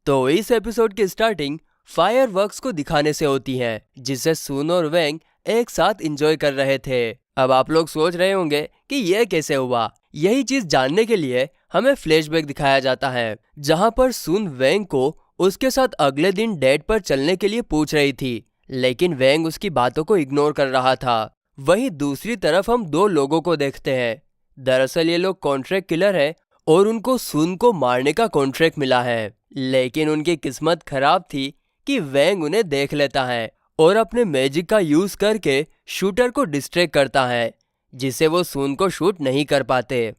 तो इस एपिसोड की स्टार्टिंग फायरवर्क्स को दिखाने से होती है, जिसे सुन और वेंग एक साथ एंजॉय कर रहे थे। अब आप लोग सोच रहे होंगे कि यह कैसे हुआ। यही चीज जानने के लिए हमें फ्लैशबैक दिखाया जाता है, जहां पर सुन वेंग को उसके साथ अगले दिन डेट पर चलने के लिए पूछ रही थी, लेकिन वेंग उसकी बातों को इग्नोर कर रहा था। वहीं दूसरी तरफ हम दो लोगों को देखते हैं। दरअसल ये लोग कॉन्ट्रैक्ट किलर है और उनको सुन को मारने का कॉन्ट्रैक्ट मिला है, लेकिन उनकी किस्मत खराब थी कि वेंग उन्हें देख लेता है और अपने मैजिक का यूज करके शूटर को डिस्ट्रैक्ट करता है, जिसे वो सुन को शूट नहीं कर पाते।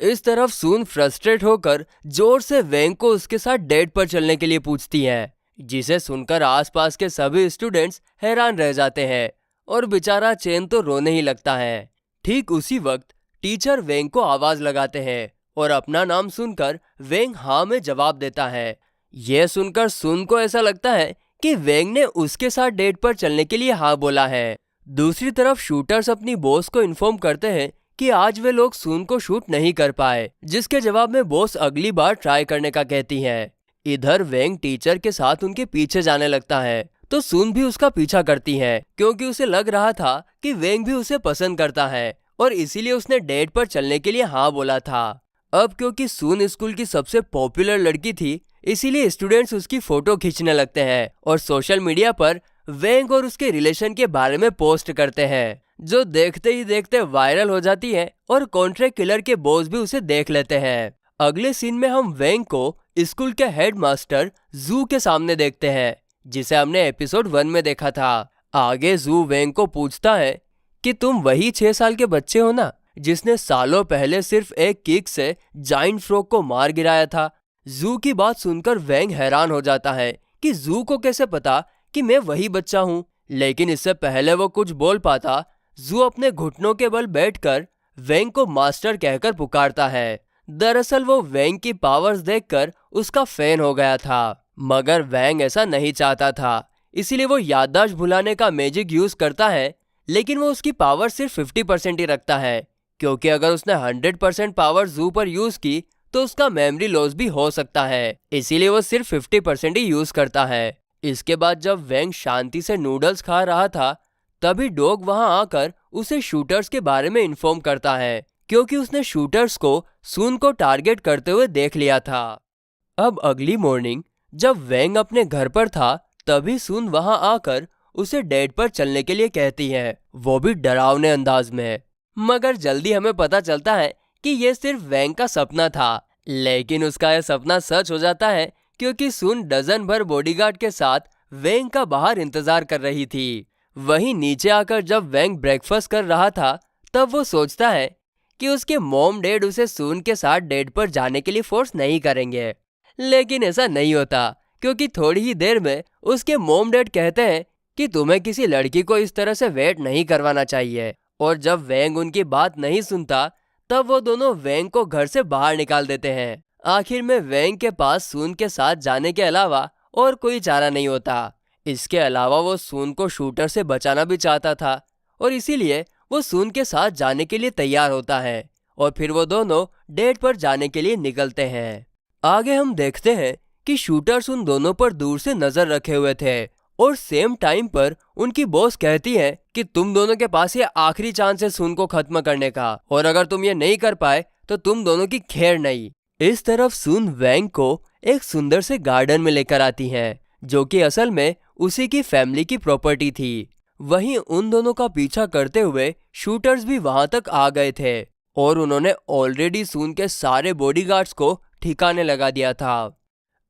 इस तरफ सुन फ्रस्ट्रेट होकर जोर से वेंग को उसके साथ डेट पर चलने के लिए पूछती है, जिसे सुनकर आसपास के सभी स्टूडेंट्स हैरान रह जाते हैं और बेचारा चेन तो रोने ही लगता है। ठीक उसी वक्त टीचर वेंग को आवाज लगाते हैं और अपना नाम सुनकर वेंग हाँ में जवाब देता है। यह सुनकर सुन को ऐसा लगता है कि वेंग ने उसके साथ डेट पर चलने के लिए हाँ बोला है। दूसरी तरफ शूटर्स अपनी बॉस को इन्फॉर्म करते हैं कि आज वे लोग सुन को शूट नहीं कर पाए, जिसके जवाब में बॉस अगली बार ट्राई करने का कहती है। इधर वेंग टीचर के साथ उनके पीछे जाने लगता है, तो सुन भी उसका पीछा करती है, क्योंकि उसे लग रहा था कि वेंग भी उसे पसंद करता है और इसीलिए उसने डेट पर चलने के लिए हाँ बोला था। अब क्योंकि सुन स्कूल की सबसे पॉपुलर लड़की थी, इसीलिए स्टूडेंट्स उसकी फोटो खींचने लगते हैं और सोशल मीडिया पर वेंग और उसके रिलेशन के बारे में पोस्ट करते हैं, जो देखते ही देखते वायरल हो जाती है और कॉन्ट्रैक्ट किलर के बॉस भी उसे देख लेते हैं। अगले सीन में हम वेंग को स्कूल के हेडमास्टर जू के सामने देखते हैं, जिसे हमने एपिसोड 1 में देखा था। आगे जू वेंग को पूछता है कि तुम वही 6 साल के बच्चे हो ना, जिसने सालों पहले सिर्फ एक किक से जाइंट फ्रॉग को मार गिराया था। जू की बात सुनकर वेंग हैरान हो जाता है कि जू को कैसे पता कि मैं वही बच्चा हूँ, लेकिन इससे पहले वो कुछ बोल पाता, जू अपने घुटनों के बल बैठकर वेंग को मास्टर कहकर पुकारता है। दरअसल वो वेंग की पावर्स देखकर उसका फैन हो गया था, मगर वेंग ऐसा नहीं चाहता था, इसीलिए वो याददाश्त भुलाने का मैजिक यूज करता है, लेकिन वो उसकी पावर सिर्फ 50% ही रखता है, क्योंकि अगर उसने 100% पावर जू पर यूज की तो उसका मेमोरी लॉस भी हो सकता है, इसीलिए वो सिर्फ 50% ही यूज करता है। इसके बाद जब वेंग शांति से नूडल्स खा रहा था, तभी डॉग वहां आकर उसे शूटर्स के बारे में इन्फॉर्म करता है, क्योंकि उसने शूटर्स को सुन को टारगेट करते हुए देख लिया था। अब अगली मॉर्निंग जब वेंग अपने घर पर था, तभी सुन वहां आकर उसे डेट पर चलने के लिए कहती है, वो भी डरावने अंदाज में। मगर जल्दी हमें पता चलता है कि यह सिर्फ वेंग का सपना था, लेकिन उसका यह सपना सच हो जाता है, क्योंकि सुन डजन भर बॉडीगार्ड के साथ वेंग का बाहर इंतजार कर रही थी। वहीं नीचे आकर जब वेंग ब्रेकफास्ट कर रहा था, तब वो सोचता है कि उसके मॉम डैड उसे सुन के साथ डेट पर जाने के लिए फोर्स नहीं करेंगे, लेकिन ऐसा नहीं होता, क्योंकि थोड़ी ही देर में उसके मॉम डैड कहते हैं कि तुम्हें किसी लड़की को इस तरह से वेट नहीं करवाना चाहिए। और जब वेंग उनकी बात नहीं सुनता, तब वो दोनों वेंग को घर से बाहर निकाल देते हैं। आखिर में वेंग के पास सुन के साथ जाने के अलावा और कोई चारा नहीं होता। इसके अलावा वो सुन को शूटर से बचाना भी चाहता था, और इसीलिए वो सुन के साथ जाने के लिए तैयार होता है और फिर वो दोनों डेट पर जाने के लिए निकलते हैं। आगे हम देखते हैं कि शूटर्स उन दोनों पर दूर से नजर रखे हुए थे और सेम टाइम पर उनकी बॉस कहती है कि तुम दोनों के पास ये आखिरी चांस है सुन को खत्म करने का, और अगर तुम ये नहीं कर पाए तो तुम दोनों की खैर नहीं। इस तरफ सुन वेंग को एक सुंदर से गार्डन में लेकर आती है, जो कि असल में उसी की फैमिली की प्रॉपर्टी थी। वहीं उन दोनों का पीछा करते हुए शूटर्स भी वहां तक आ गए थे और उन्होंने ऑलरेडी सुन के सारे बॉडीगार्ड्स को ठिकाने लगा दिया था।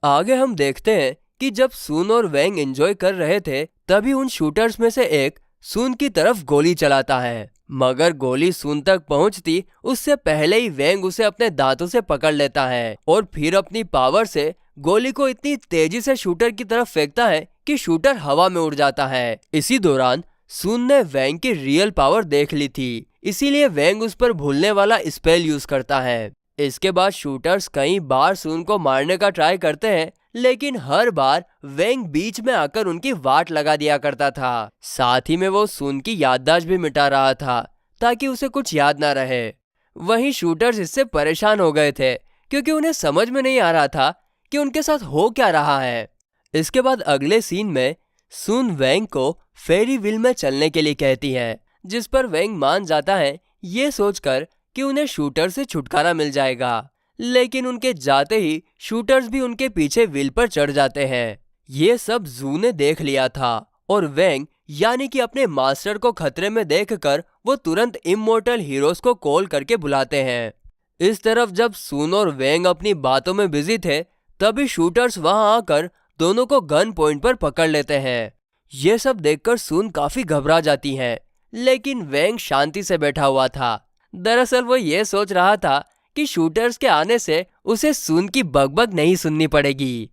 आगे हम देखते हैं कि जब सुन और वेंग एंजॉय कर रहे थे, तभी उन शूटर्स में से एक सुन की तरफ गोली चलाता है, मगर गोली सुन तक पहुंचती उससे पहले ही वेंग उसे अपने दांतों से पकड़ लेता है और फिर अपनी पावर से गोली को इतनी तेजी से शूटर की तरफ फेंकता है कि शूटर हवा में उड़ जाता है। इसी दौरान सुन ने वेंग की रियल पावर देख ली थी, इसीलिए वेंग उस पर भूलने वाला स्पेल यूज करता है। इसके बाद शूटर्स कई बार सुन को मारने का ट्राई करते हैं, लेकिन हर बार वेंग बीच में आकर उनकी वाट लगा दिया करता था। साथ ही में वो सुन की याददाश्त भी मिटा रहा था, ताकि उसे कुछ याद ना रहे। वहीं शूटर्स इससे परेशान हो गए थे, क्योंकि उन्हें समझ में नहीं आ रहा था कि उनके साथ हो क्या रहा है। इसके बाद अगले सीन में सुन वेंग को फेरी व्हील में चलने के लिए कहती है, जिस पर वेंग मान जाता है, ये सोचकर कि उन्हें शूटर से छुटकारा मिल जाएगा। लेकिन उनके जाते ही शूटर्स भी उनके पीछे व्हील पर चढ़ जाते हैं। ये सब जू ने देख लिया था और वेंग यानी कि अपने मास्टर को खतरे में देखकर वो तुरंत इमोर्टल हीरोज को कॉल करके बुलाते हैं। इस तरफ जब सुन और वेंग अपनी बातों में बिजी थे, तभी शूटर्स वहां आकर दोनों को गन पॉइंट पर पकड़ लेते हैं। ये सब देखकर सुन काफी घबरा जाती है, लेकिन वेंग शांति से बैठा हुआ था। दरअसल वो ये सोच रहा था कि शूटर्स के आने से उसे सुन की बकबक नहीं सुननी पड़ेगी।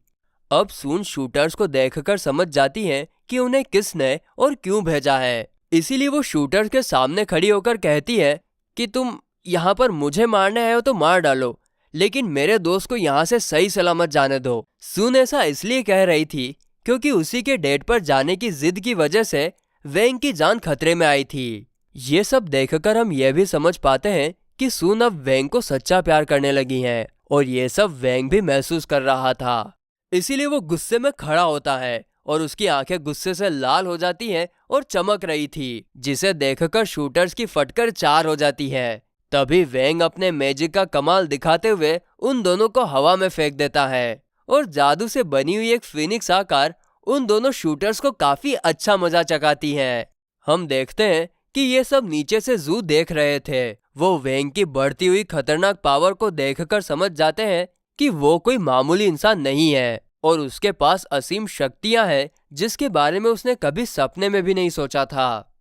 अब सुन शूटर्स को देखकर समझ जाती है कि उन्हें किसने और क्यों भेजा है। इसीलिए वो शूटर्स के सामने खड़ी होकर कहती है कि तुम यहाँ पर मुझे मारने आए हो तो मार डालो, लेकिन मेरे दोस्त को यहाँ से सही सलामत जाने दो। सुन ऐसा इसलिए कह रही थी क्योंकि उसी के डेट पर जाने की जिद की वजह से वेंग की जान खतरे में आई थी। ये सब देखकर हम ये भी समझ पाते हैं कि सुन अब वेंग को सच्चा प्यार करने लगी हैं, और ये सब वेंग भी महसूस कर रहा था। इसीलिए वो गुस्से में खड़ा होता है और उसकी आंखें गुस्से से लाल हो जाती हैं और चमक रही थी, जिसे देखकर शूटर्स की फटकर 4 हो जाती है। तभी वेंग अपने मैजिक का कमाल दिखाते हुए उन दोनों को हवा में फेंक देता है और जादू से बनी हुई एक फिनिक्स आकार उन दोनों शूटर्स को काफी अच्छा मजा चकाती है। हम देखते हैं कि ये सब नीचे से जू देख रहे थे। वो वेंग की बढ़ती हुई खतरनाक पावर को देखकर समझ जाते हैं कि वो कोई मामूली इंसान नहीं है और उसके पास असीम शक्तियां हैं, जिसके बारे में उसने कभी सपने में भी नहीं सोचा था।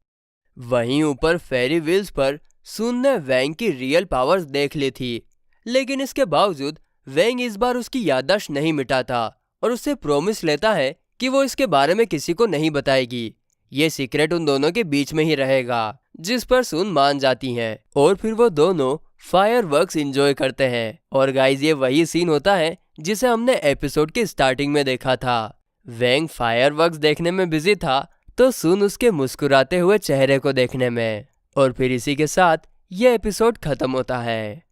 वहीं ऊपर फेरी व्हील्स पर सुन ने वेंग की रियल पावर्स देख ली थी, लेकिन इसके बावजूद वेंग इस बार उसकी याददाश्त नहीं मिटाता और उससे प्रॉमिस लेता है कि वो इसके बारे में किसी को नहीं बताएगी। ये सीक्रेट उन दोनों के बीच में ही रहेगा, जिस पर सुन मान जाती हैं और फिर वो दोनों फायरवर्क्स एंजॉय करते हैं। और गाइस, ये वही सीन होता है जिसे हमने एपिसोड के स्टार्टिंग में देखा था। वेंग फायरवर्क्स देखने में बिजी था तो सुन उसके मुस्कुराते हुए चेहरे को देखने में। और फिर इसी के साथ ये एपिसोड खत्म होता है।